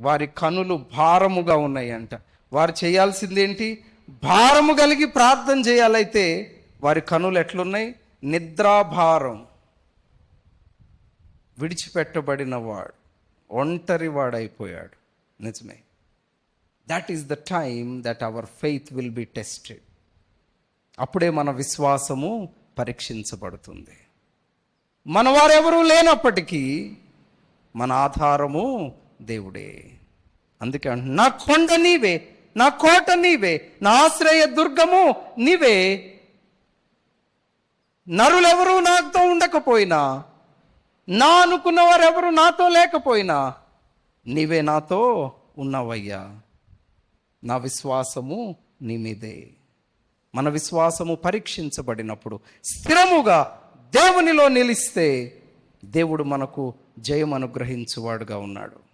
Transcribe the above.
వారి కనులు భారముగా ఉన్నాయంట. వారు చేయాల్సిందేంటి? భారము కలిగి ప్రార్థన చేయాలైతే వారి కనులు ఎట్లున్నాయి? నిద్రాభారం. విడిచిపెట్టబడిన వాడు, ఒంటరి వాడైపోయాడు. నిజమే. That is the time that our faith will be tested. అప్పుడే మన విశ్వాసము పరీక్షించబడుతుంది. మన వారెవరూ లేనప్పటికీ మన ఆధారము దేవుడే. అందుకే నా కొండ నీవే, నా కోట నీవే, నా ఆశ్రయ దుర్గము నీవే. నరులెవరూ నాతో ఉండకపోయినా, నా అనుకున్న వారెవరు నాతో లేకపోయినా, నీవే నాతో ఉన్నావయ్యా. నా విశ్వాసము నీ మీదే. మన విశ్వాసము పరీక్షించబడినప్పుడు స్థిరముగా దేవునిలో నిలిస్తే దేవుడు మనకు జయం అనుగ్రహించువాడుగా ఉన్నాడు.